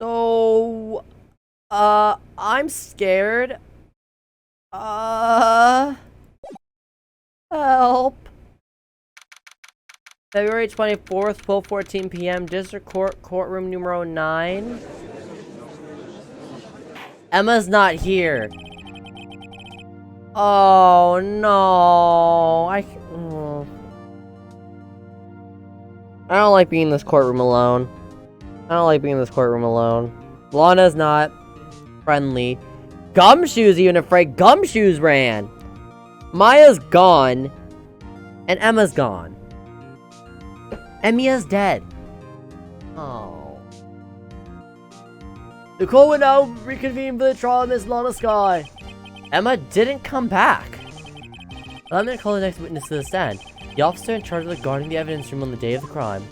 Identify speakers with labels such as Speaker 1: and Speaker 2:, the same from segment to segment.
Speaker 1: So, I'm scared. Help. February 24th, 12:14 p.m., District Court, courtroom numero 9. Emma's not here. Oh, no. I don't like being in this courtroom alone. Lana's not friendly. Gumshoe's even afraid. Gumshoe's ran. Maya's gone. And Emma's gone. Emiya's dead. Oh. The court will now reconvene for the trial of Miss Lana Sky. Emma didn't come back. I'm gonna call the next witness to the stand. The officer in charge of guarding the evidence room on the day of the crime.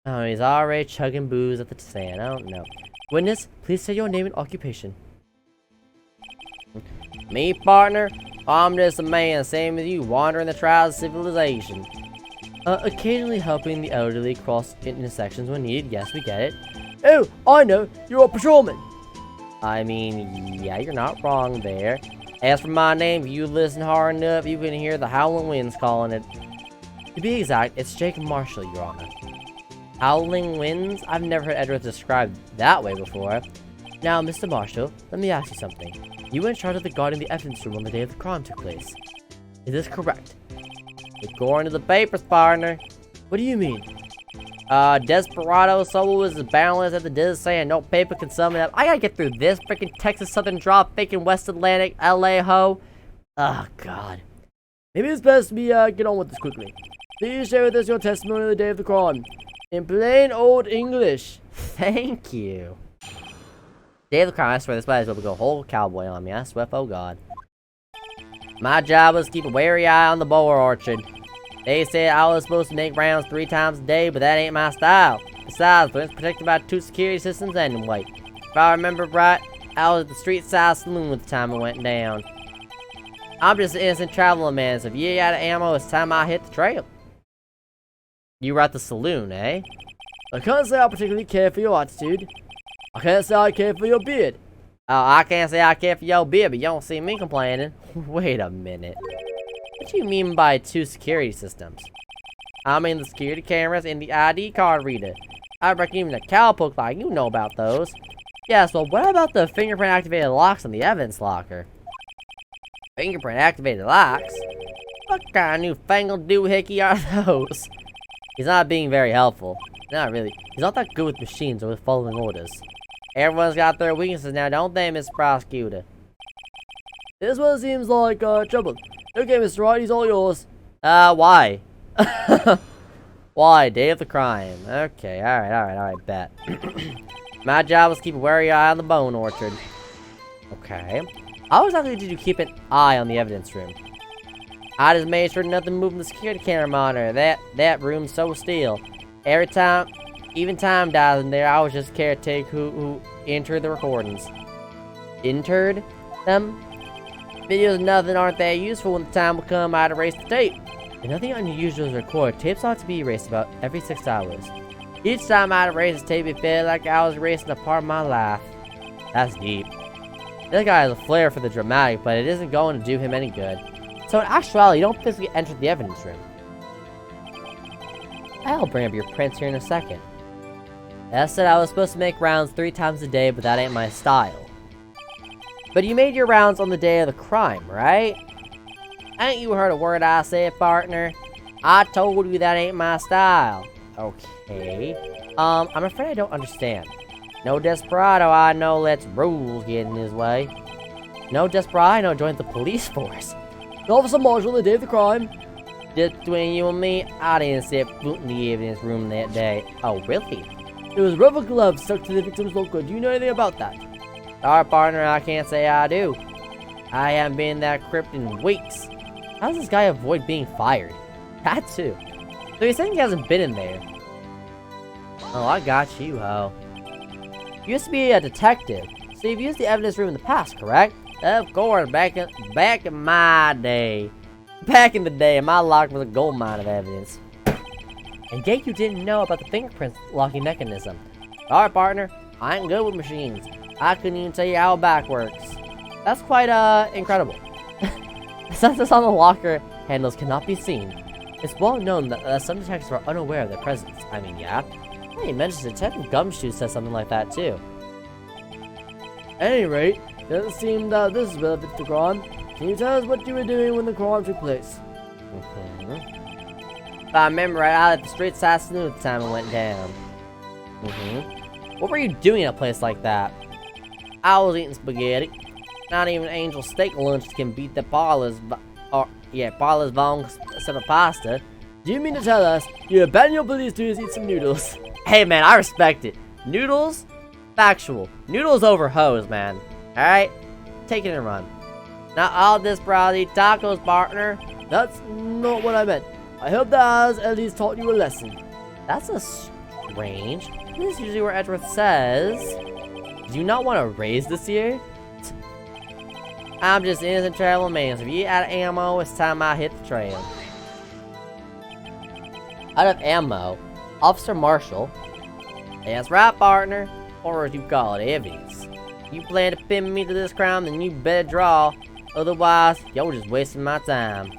Speaker 1: Oh, he's already chugging booze at the stand. I don't know. Witness, please say your name and occupation. Me, partner? I'm just a man, same as you, wandering the trials of civilization. Occasionally helping the elderly cross intersections when needed. Yes, we get it. Oh, I know. You're a patrolman. I mean, yeah, you're not wrong there. As for my name, if you listen hard enough, you can hear the howling winds calling it. To be exact, it's Jacob Marshall, Your Honor. Howling winds? I've never heard Edward described that way before. Now, Mr. Marshall, let me ask you something. You were in charge of guarding the evidence room on the day of the crime took place. Is this correct? According to the papers, partner. What do you mean? Desperado soul was as boundless as the desert sand. No paper can sum it up. I gotta get through this freaking Texas Southern drop, faking West Atlantic, LA ho. Oh, God. Maybe it's best we, get on with this quickly. Please share with us your testimony of the day of the crime. In plain old English. Thank you. Day of the crime, I swear this might as well go whole cowboy on me. I swear, oh God. My job was to keep a wary eye on the boar orchard. They said I was supposed to make rounds 3 times a day, but that ain't my style. Besides, it's protected by 2 security systems anyway. If I remember right, I was at the street side saloon at the time it went down. I'm just an innocent traveling man, so if you ain't out of ammo, it's time I hit the trail. You were at the saloon, eh? I can't say I particularly care for your attitude. I can't say I care for your beard. Oh, I can't say I care for your beard, but you don't see me complaining. Wait a minute. What do you mean by 2 security systems? I mean the security cameras and the ID card reader. I reckon even a cowpoke like you know about those. Yes, well, what about the fingerprint activated locks on the evidence locker? Fingerprint activated locks? What kind of newfangled doohickey are those? He's not being very helpful. Not really. He's not that good with machines or with following orders. Everyone's got their weaknesses now, don't they, Mr. Prosecutor? This one seems like, trouble. Okay, Mr. Wright, he's all yours. Why? Why? Day of the crime. Okay, alright, bet. My job was to keep a wary eye on the bone orchard. Okay. How exactly did you keep an eye on the evidence room? I just made sure nothing moved in the security camera monitor. That room's so still. Every time, even time dies in there, I was just caretaker who entered the recordings. Entered them? Videos nothing aren't that useful. When the time will come, I'd erase the tape. If nothing unusual is recorded, tapes ought to be erased about every 6 hours. Each time I'd erase the tape, it felt like I was erasing a part of my life. That's deep. This guy has a flair for the dramatic, but it isn't going to do him any good. So in actuality, you don't physically enter the evidence room. I'll bring up your prints here in a second. As said, I was supposed to make rounds 3 times a day, but that ain't my style. But you made your rounds on the day of the crime, right? Ain't you heard a word I said, partner? I told you that ain't my style. Okay. I'm afraid I don't understand. No desperado I know lets rules get in his way. No desperado I know joins the police force. Officer Marshall, the day of the crime. Just between you and me, I didn't set foot in the evidence room that day. Oh, really? There was rubber gloves stuck to the victim's locker. Do you know anything about that? Sorry, partner, I can't say I do. I haven't been in that crypt in weeks. How does this guy avoid being fired? That too. So you're saying he hasn't been in there? Oh, I got you, ho. You used to be a detective, so you've used the evidence room in the past, correct? Of course, back in my day. Back in the day, my locker was a gold mine of evidence. And yet you didn't know about the fingerprint locking mechanism. Alright, partner. I ain't good with machines. I couldn't even tell you how a back works. That's quite, incredible. The sensors on the locker handles cannot be seen. It's well known that some detectives are unaware of their presence. I mean, yeah. Hey, you mentioned Detective Gumshoe says something like that, too. At any rate, it doesn't seem that this is relevant to the crime. Can you tell us what you were doing when the crime took place? If I remember right, I had the street assassin at the time it went down. What were you doing in a place like that? I was eating spaghetti. Not even Angel Steak Lunch can beat the parlor's long set of pasta. Do you mean to tell us you abandoned your police duties to eat some noodles? Hey man, I respect it. Noodles? Factual. Noodles over hose, man. Alright? Take it and run. Not all this browsy tacos, partner. That's not what I meant. I hope that has at least taught you a lesson. That's a strange. This is usually where Edgeworth says, do you not want to raise this year? I'm just innocent traveling man. So if you out of ammo, it's time I hit the trail. Out of ammo, Officer Marshall. That's right, partner. Or as you call it, evidence. You plan to pin me to this crime, then you better draw. Otherwise, you're just wasting my time.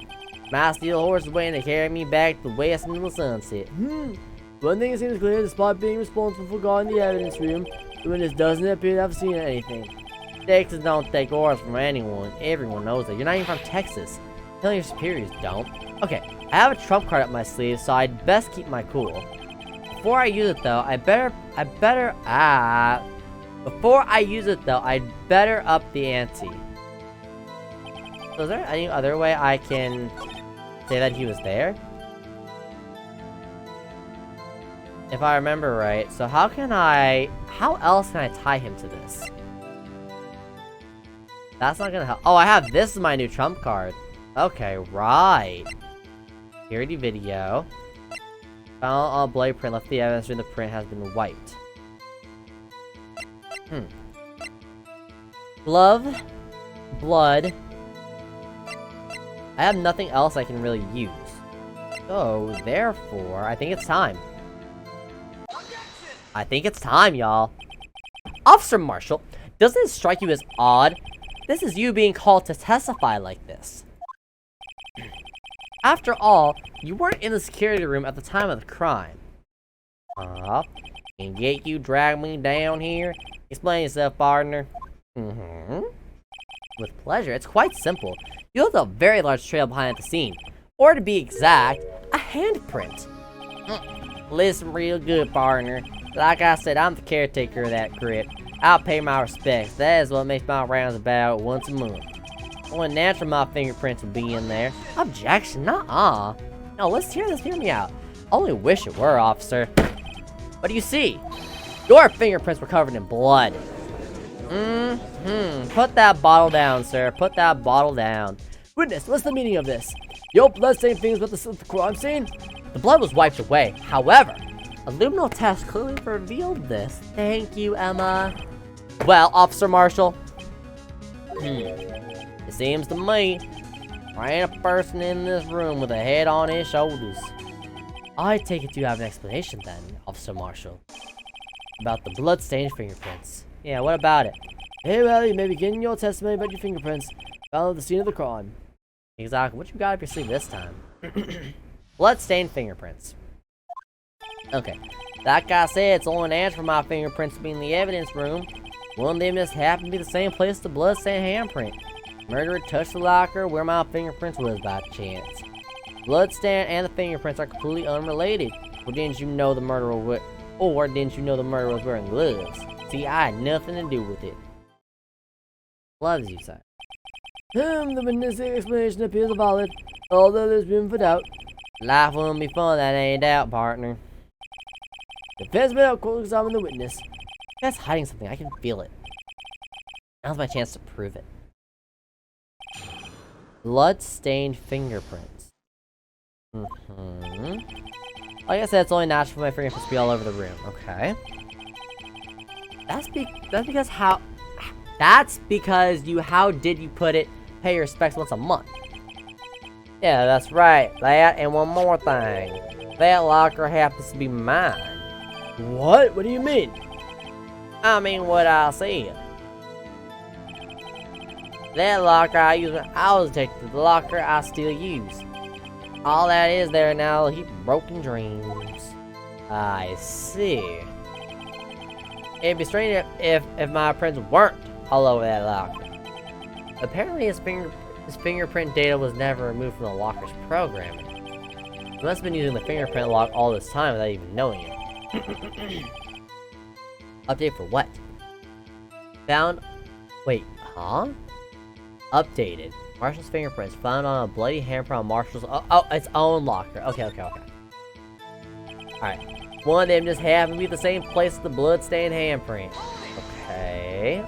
Speaker 1: My steel horse is waiting to carry me back to the west into the sunset. One thing seems clear, despite being responsible for guarding the evidence room, the witness doesn't appear to have seen anything. Texas don't take orders from anyone. Everyone knows that. You're not even from Texas. Tell your superiors don't. Okay, I have a trump card up my sleeve, so I'd best keep my cool. Before I use it though, I'd better up the ante. So is there any other way I can say that he was there? If I remember right, so how else can I tie him to this? That's not gonna help. Oh, I have this is my new trump card. Okay, right. Security video. Found a blade print left the evidence and the print has been wiped. Glove. Blood. I have nothing else I can really use. So, therefore, I think it's time. I think it's time, y'all. Officer Marshall, doesn't it strike you as odd? This is you being called to testify like this. After all, you weren't in the security room at the time of the crime. And yet you dragged me down here? Explain yourself, partner. With pleasure. It's quite simple. You left a very large trail behind at the scene. Or to be exact, a handprint. Listen real good, partner. Like I said, I'm the caretaker of that crypt. I'll pay my respects. That is what makes my rounds about once a month. Only natural my fingerprints will be in there. Objection, nuh-uh. No, let's hear me out. Only wish it were, officer. What do you see? Your fingerprints were covered in blood. Put that bottle down, sir. Put that bottle down. Witness, what's the meaning of this? Your blood-stained fingers with the crime scene? The blood was wiped away. However, a luminal test clearly revealed this. Thank you, Emma. Well, Officer Marshall. It seems to me there ain't a person in this room with a head on his shoulders. I take it you have an explanation then, Officer Marshall. About the blood-stained fingerprints. Yeah, what about it? Hey, well, you may begin your testimony about your fingerprints found at the scene of the crime. Exactly. What you got up your sleeve this time? Blood-stained fingerprints. Okay. Like I said, it's only an answer for my fingerprints to be in the evidence room. One of them just happened to be the same place the blood-stained handprint. Murderer touched the locker where my fingerprints was by chance. Bloodstain and the fingerprints are completely unrelated. Or didn't you know the murderer was wearing gloves? See, I had nothing to do with it. Gloves, you say? The witness explanation appears valid, although there's room for doubt. Life won't be fun, that ain't doubt, partner. Defense may not court examine the witness. This guy's hiding something, I can feel it. Now's my chance to prove it. Blood-stained fingerprints. Like I said, it's only natural for my fingerprints to be all over the room. Okay. That's because how did you put it, pay your respects once a month. Yeah, that's right. That and one more thing. That locker happens to be mine. What? What do you mean? I mean what I said. That locker I used when I was detective, the locker I still use. All that is there now, he broken dreams. I see. It'd be strange if my prints weren't all over that locker. Apparently his fingerprint data was never removed from the locker's programming. He must have been using the fingerprint lock all this time without even knowing it. Update for what? Found... Wait, huh? Updated. Marshall's fingerprints found on a bloody handprint on Marshall's... Oh, its own locker. Okay. Alright. One of them just happened to be the same place as the blood-stained handprint. Okay.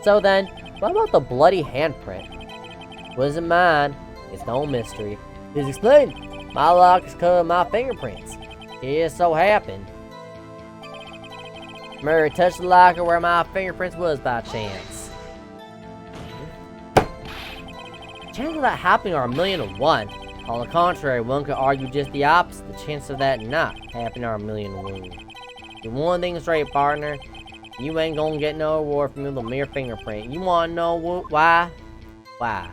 Speaker 1: So then, what about the bloody handprint? Wasn't mine. It's no mystery. Please explain. My locker's covered my fingerprints. It just so happened. Murray touched the locker where my fingerprints was by chance. Chances of that happening are 1,000,000,000 to 1. On the contrary, one could argue just the opposite. The chances of that not happening are 1,000,000,000 to 1. One thing straight, partner. You ain't gonna get no reward from the mere fingerprint. You wanna know why? Why?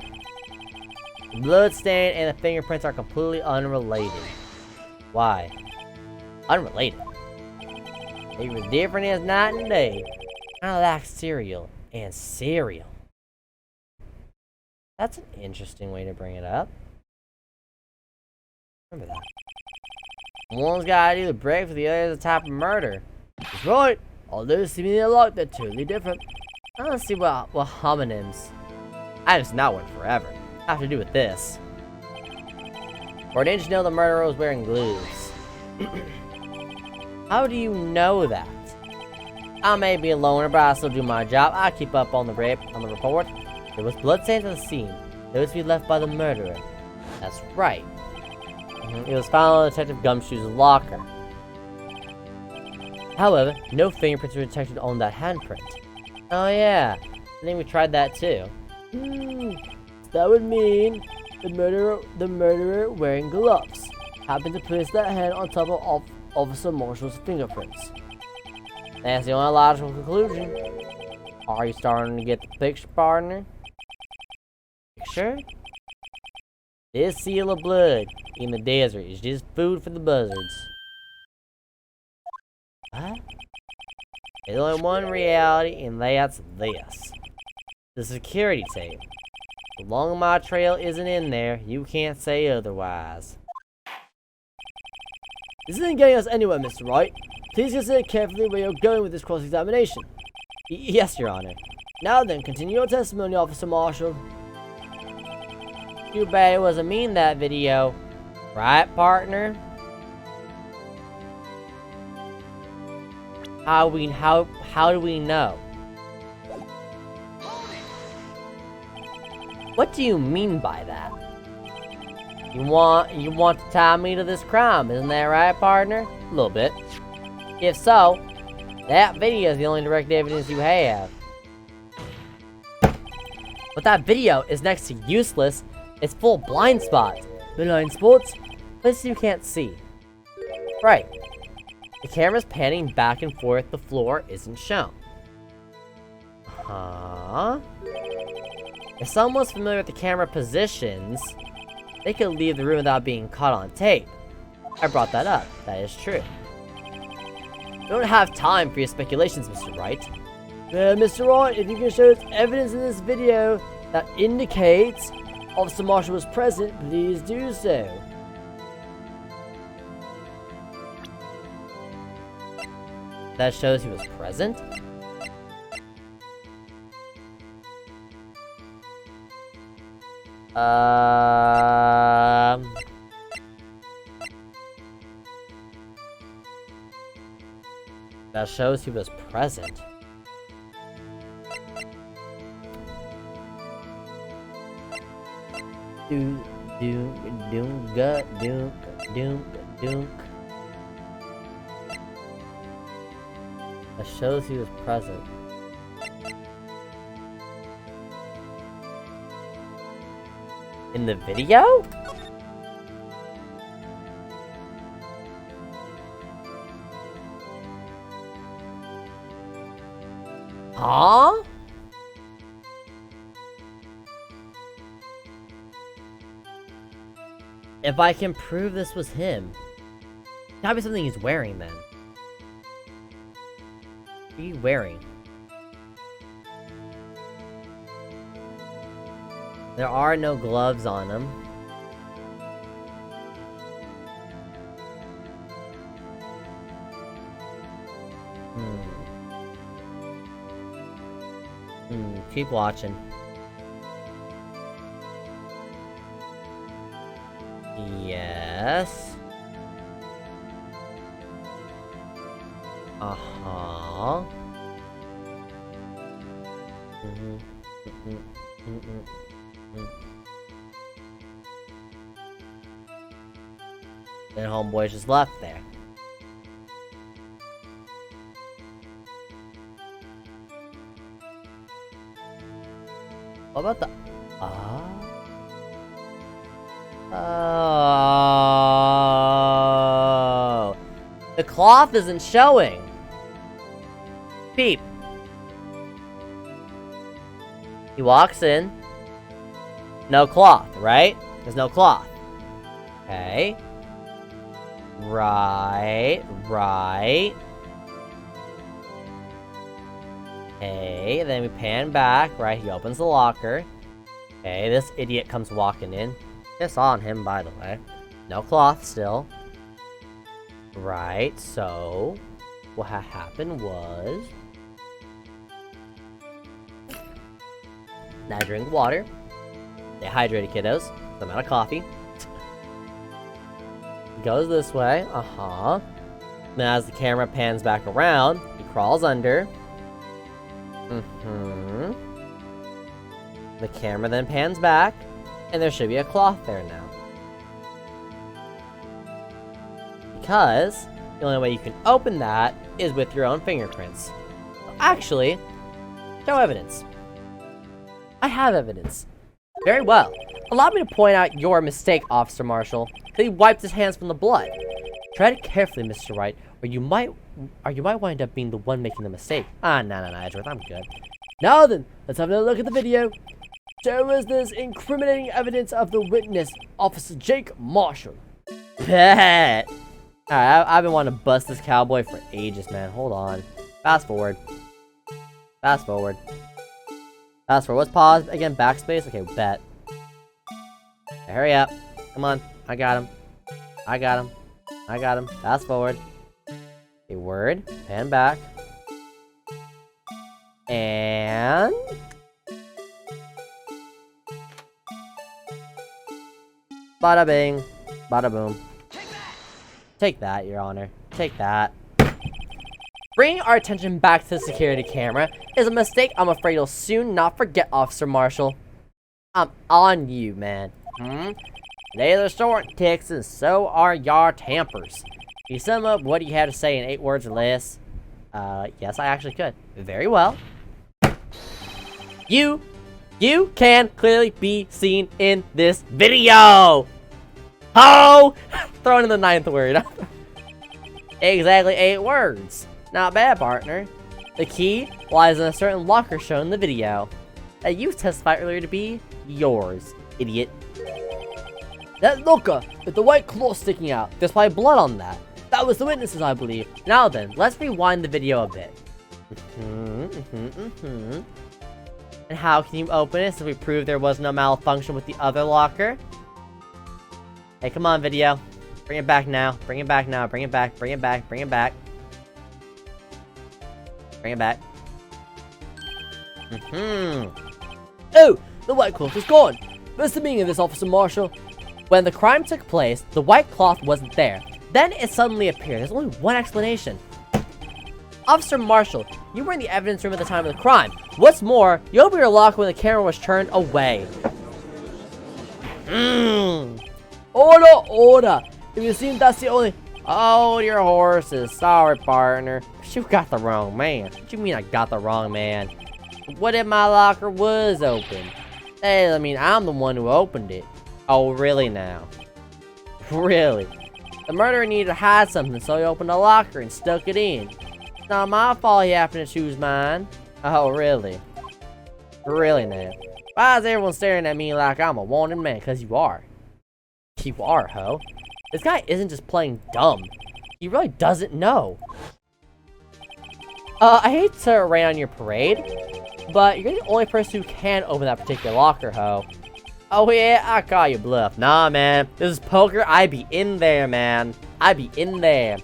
Speaker 1: The blood stain and the fingerprints are completely unrelated. Why? Unrelated? They were different as night and day. Kinda like cereal and cereal. That's an interesting way to bring it up. Remember that. One's gotta do the break for the other is a type of murder. That's right. Although seemingly alike, they're totally different. I don't see what homonyms. I just not one forever. Have to do with this. Or didn't you know the murderer was wearing gloves? How do you know that? I may be a loner, but I still do my job. I keep up on the report. There was bloodstains on the scene. Those to be left by the murderer. That's right. It was found on Detective Gumshoe's locker. However, no fingerprints were detected on that handprint. Oh yeah, I think we tried that too. That would mean the murderer wearing gloves happened to place that hand on top of Officer Marshall's fingerprints. That's the only logical conclusion. Are you starting to get the picture, partner? Picture? This seal of blood in the desert is just food for the buzzards. What? There's only one reality, and that's this. The security tape. So long as my trail isn't in there, you can't say otherwise. This isn't getting us anywhere, Mr. Wright. Please consider carefully where you're going with this cross-examination. Yes, Your Honor. Now then, continue your testimony, Officer Marshall. Too bad it wasn't me in that video. Right, partner? How do we know? What do you mean by that? You want to tie me to this crime, isn't that right, partner? A little bit. If so, that video is the only direct evidence you have. But that video is next to useless. It's full of blind spots. Blind spots? Places you can't see. Right. The camera's panning back and forth. The floor isn't shown. Huh? If someone's familiar with the camera positions, they could leave the room without being caught on tape. I brought that up. That is true. We don't have time for your speculations, Mr. Wright. Mr. Wright, if you can show us evidence in this video that indicates Officer Marshall was present, please do so. That shows he was present? That shows he was present. Doom, gut, doom. That shows he was present. In the video? Huh? If I can prove this was him, gotta be something he's wearing then. What are you wearing? There are no gloves on him. Keep watching. Yes. Uh-huh. Then homeboy just left there. What about the... Oh. The cloth isn't showing. Peep. He walks in. No cloth, right? There's no cloth. Okay. Right. Okay, then we pan back, right? He opens the locker. Okay, this idiot comes walking in. Piss on him, by the way. No cloth still. Right, so what happened was... Now drink water. Stay hydrated, kiddos. I'm out of coffee. He goes this way, Then as the camera pans back around, he crawls under. The camera then pans back, and there should be a cloth there now. Because the only way you can open that is with your own fingerprints. So actually, show evidence. I have evidence. Very well. Allow me to point out your mistake, Officer Marshall. That he wiped his hands from the blood. Tread carefully, Mr. Wright, or you might wind up being the one making the mistake. No, Edgeworth, I'm good. Now then, let's have another look at the video. Show us this incriminating evidence of the witness, Officer Jake Marshall. Bet. Alright, I've been wanting to bust this cowboy for ages, man. Hold on. Fast forward. Fast forward. What's pause? Again, backspace? Okay, bet. Okay, hurry up. Come on. I got him. Fast forward. A word. Pan back. And... Bada bing. Bada boom. Take that, Your Honor. Take that. Bringing our attention back to the security camera is a mistake I'm afraid you'll soon not forget, Officer Marshall. I'm on you, man. They are short ticks, and so are your tampers. Can you sum up what you had to say in 8 words or less? Yes, I actually could. Very well. You can clearly be seen in this video. Oh! Throwing in the 9th word. Exactly 8 words. Not bad, partner. The key lies in a certain locker shown in the video that you testified earlier to be yours, idiot. That locker with the white claw sticking out. There's probably blood on that. That was the witnesses, I believe. Now then, let's rewind the video a bit. And how can you open it since we proved there was no malfunction with the other locker? Hey, come on, video. Bring it back now. Bring it back. Bring it back. Bring it back. Oh, the white cloth is gone. What's the meaning of this, Officer Marshall? When the crime took place, the white cloth wasn't there. Then it suddenly appeared. There's only one explanation. Officer Marshall, you were in the evidence room at the time of the crime. What's more, you opened your locker when the camera was turned away. Order! If you seem that's the only... Oh, your horses. Sorry, partner. But you got the wrong man. What do you mean I got the wrong man? What if my locker was open? Hey, I mean, I'm the one who opened it. Oh, really now? Really? The murderer needed to hide something, so he opened a locker and stuck it in. It's not my fault he happened to choose mine. Oh, really? Really, man? Why is everyone staring at me like I'm a wanted man? Because you are. You are, ho. This guy isn't just playing dumb. He really doesn't know. I hate to rain on your parade, but you're the only person who can open that particular locker, ho. Oh yeah, I call you bluff. Nah, man. This is poker. I be in there, man. I be in there.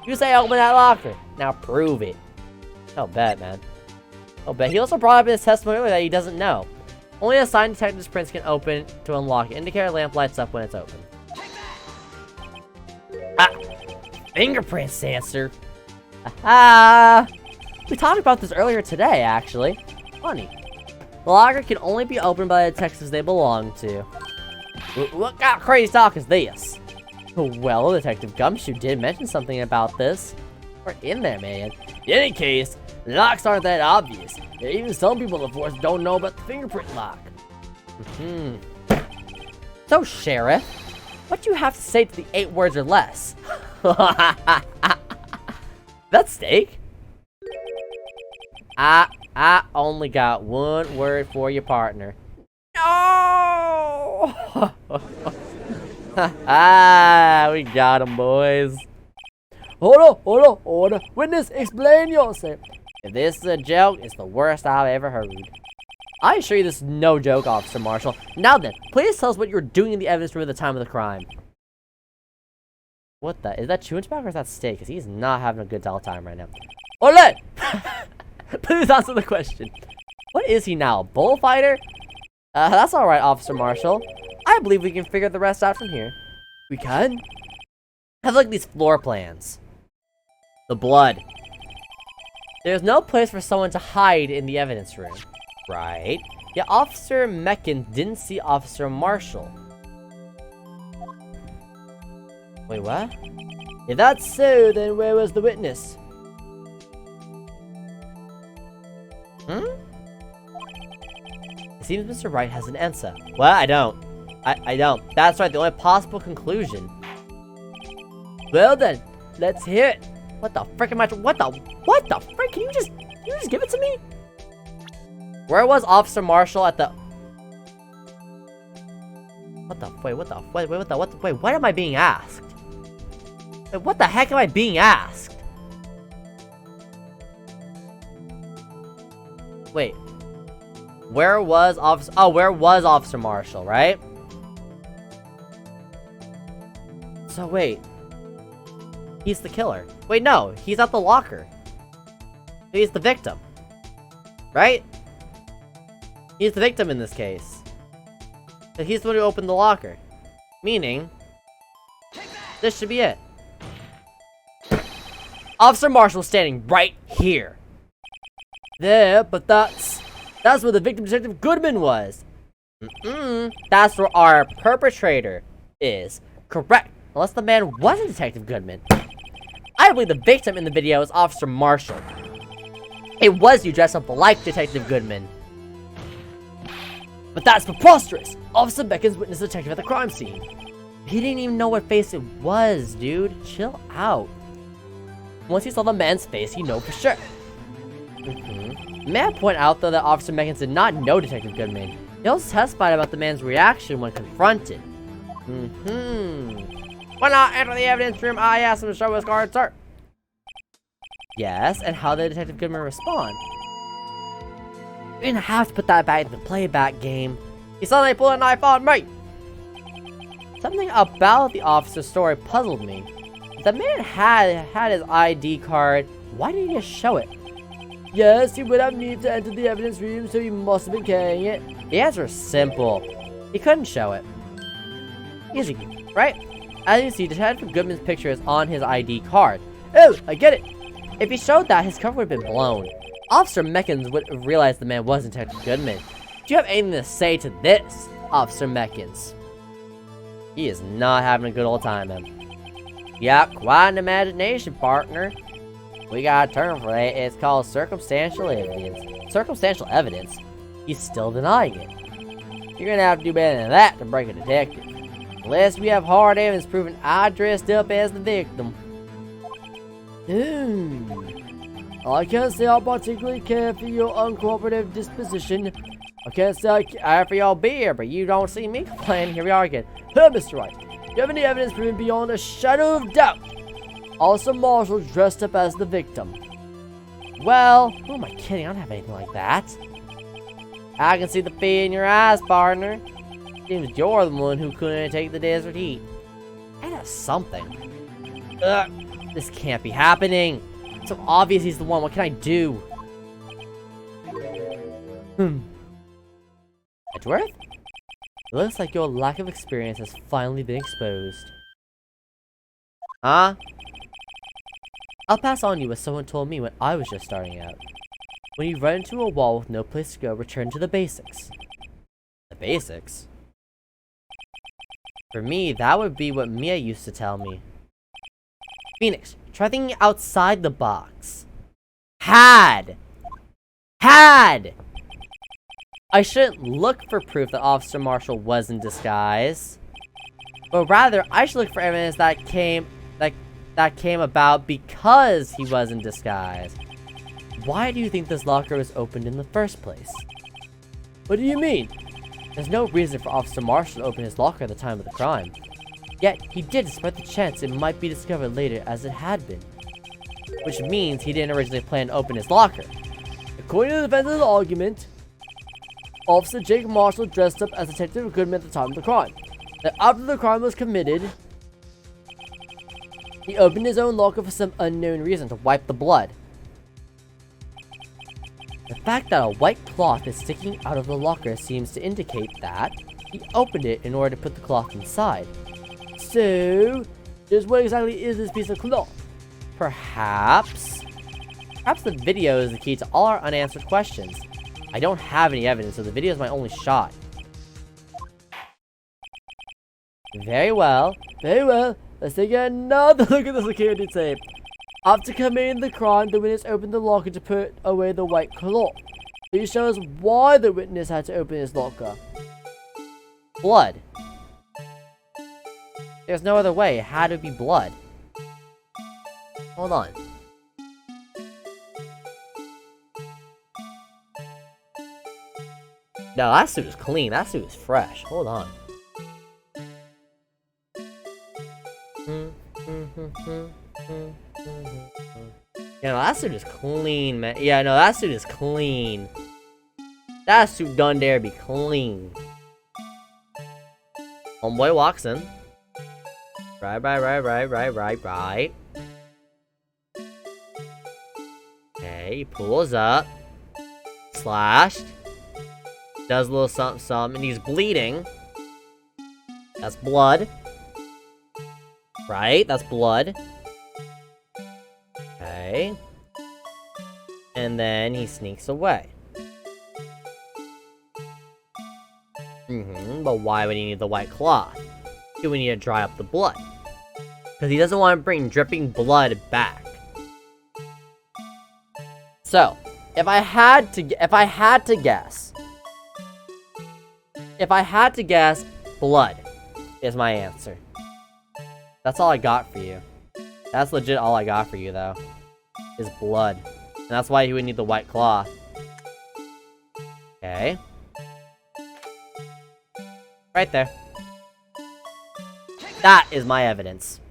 Speaker 1: You say open that locker. Now prove it. I'll bet, man. I'll bet. He also brought up in his testimony earlier that he doesn't know. Only a signed detective's prints can open to unlock it. Indicator lamp lights up when it's open. Ah! Fingerprint sensor. Aha! We talked about this earlier today, actually. Funny. The locker can only be opened by the detectives they belong to. What kind of crazy talk is this? Well, Detective Gumshoe did mention something about this. We're in there, man. In any case, the locks aren't that obvious. Even some people in the force don't know about the fingerprint lock. So, Sheriff, what do you have to say to the 8 words or less? That's steak. I only got 1 word for your partner. No! We got him, boys. Hold on. Witness, explain yourself. If this is a joke, it's the worst I've ever heard. I assure you this is no joke, Officer Marshall. Now then, please tell us what you were doing in the evidence room at the time of the crime. What the? Is that chewing tobacco or is that steak? Because he's not having a good time right now. Ole! Please answer the question. What is he now, a bullfighter? That's alright, Officer Marshall. I believe we can figure the rest out from here. We can? Have a look at these floor plans. The blood. There's no place for someone to hide in the evidence room. Right. Yeah, Officer Meckin didn't see Officer Marshall. Wait, what? If that's so, then where was the witness? It seems Mr. Wright has an answer. Well, I don't. I don't. That's right, the only possible conclusion. Well then, let's hear it. What the frick am I? What the frick? Can you just give it to me? Where was Officer Marshall at the? Wait, what am I being asked? Wait, what the heck am I being asked? Wait. Where was Officer Marshall, right? So wait. He's the killer. Wait, no, he's at the locker. He's the victim. Right? He's the victim in this case. But he's the one who opened the locker. Meaning, this should be it. Officer Marshall standing right here. There, but that's where the victim, Detective Goodman, was. That's where our perpetrator is. Correct. Unless the man wasn't Detective Goodman. I believe the victim in the video is Officer Marshall. It was you dressed up like Detective Goodman. But that's preposterous! Officer Beckins witnessed the detective at the crime scene. He didn't even know what face it was, dude. Chill out. Once he saw the man's face, he knew for sure. May I point out, though, that Officer Beckins did not know Detective Goodman. He also testified about the man's reaction when confronted. When I entered the evidence room, I asked him to show his card, sir. Yes, and how did Detective Goodman respond? You didn't have to put that back in the playback game. He suddenly pulled a knife on me. Something about the officer's story puzzled me. If the man had his ID card, why didn't he just show it? Yes, he would have needed to enter the evidence room, so he must have been carrying it. The answer is simple. He couldn't show it. Easy, right? As you see, Detective Goodman's picture is on his ID card. Oh, I get it. If he showed that, his cover would have been blown. Officer Meckins would have realized the man wasn't Detective Goodman. Do you have anything to say to this, Officer Meckins? He is not having a good old time, man. Yeah, quite an imagination, partner. We got a term for that. It's called circumstantial evidence. Circumstantial evidence? He's still denying it. You're gonna have to do better than that to break a detective. Unless we have hard evidence proving I dressed up as the victim. I can't say I particularly care for your uncooperative disposition. I can't say I care for your beer, but you don't see me complaining. Here we are again. Hey, Mr. Wright, do you have any evidence proving beyond a shadow of doubt Officer Marshall dressed up as the victim? Well, who am I kidding? I don't have anything like that. I can see the fear in your eyes, partner. Seems you're the one who couldn't take the desert heat. I know something. Ugh, this can't be happening. It's so obvious he's the one. What can I do? Edgeworth? It looks like your lack of experience has finally been exposed. Huh? I'll pass on you what someone told me when I was just starting out. When you run into a wall with no place to go, return to the basics. The basics? For me, that would be what Mia used to tell me. Phoenix, try thinking outside the box. Had! I shouldn't look for proof that Officer Marshall was in disguise. But rather, I should look for evidence that came about because he was in disguise. Why do you think this locker was opened in the first place? What do you mean? There's no reason for Officer Marshall to open his locker at the time of the crime. Yet, he did despite the chance it might be discovered later as it had been. Which means he didn't originally plan to open his locker. According to the defense's argument, Officer Jake Marshall dressed up as Detective Goodman at the time of the crime. That after the crime was committed, he opened his own locker for some unknown reason to wipe the blood. The fact that a white cloth is sticking out of the locker seems to indicate that he opened it in order to put the cloth inside. So, just what exactly is this piece of cloth? Perhaps the video is the key to all our unanswered questions. I don't have any evidence, so the video is my only shot. Very well. Let's take another look at the security tape. After committing the crime, the witness opened the locker to put away the white cloth. Please show us why the witness had to open his locker. Blood. There's no other way. It had to be blood. Hold on. No, that suit is clean. That suit is fresh. Hold on. Yeah, no, that suit is clean, man. Yeah, no, that suit is clean. That suit done dare be clean. Homeboy walks in. Right. Okay, he pulls up. Slashed. Does a little something, and he's bleeding. That's blood. Right, that's blood. Okay. And then he sneaks away. But why would he need the white cloth? He would need to dry up the blood. Because he doesn't want to bring dripping blood back. So, if I had to guess, blood is my answer. That's all I got for you. That's legit all I got for you, though. Is blood. And that's why he would need the white cloth. Okay. Right there. That is my evidence.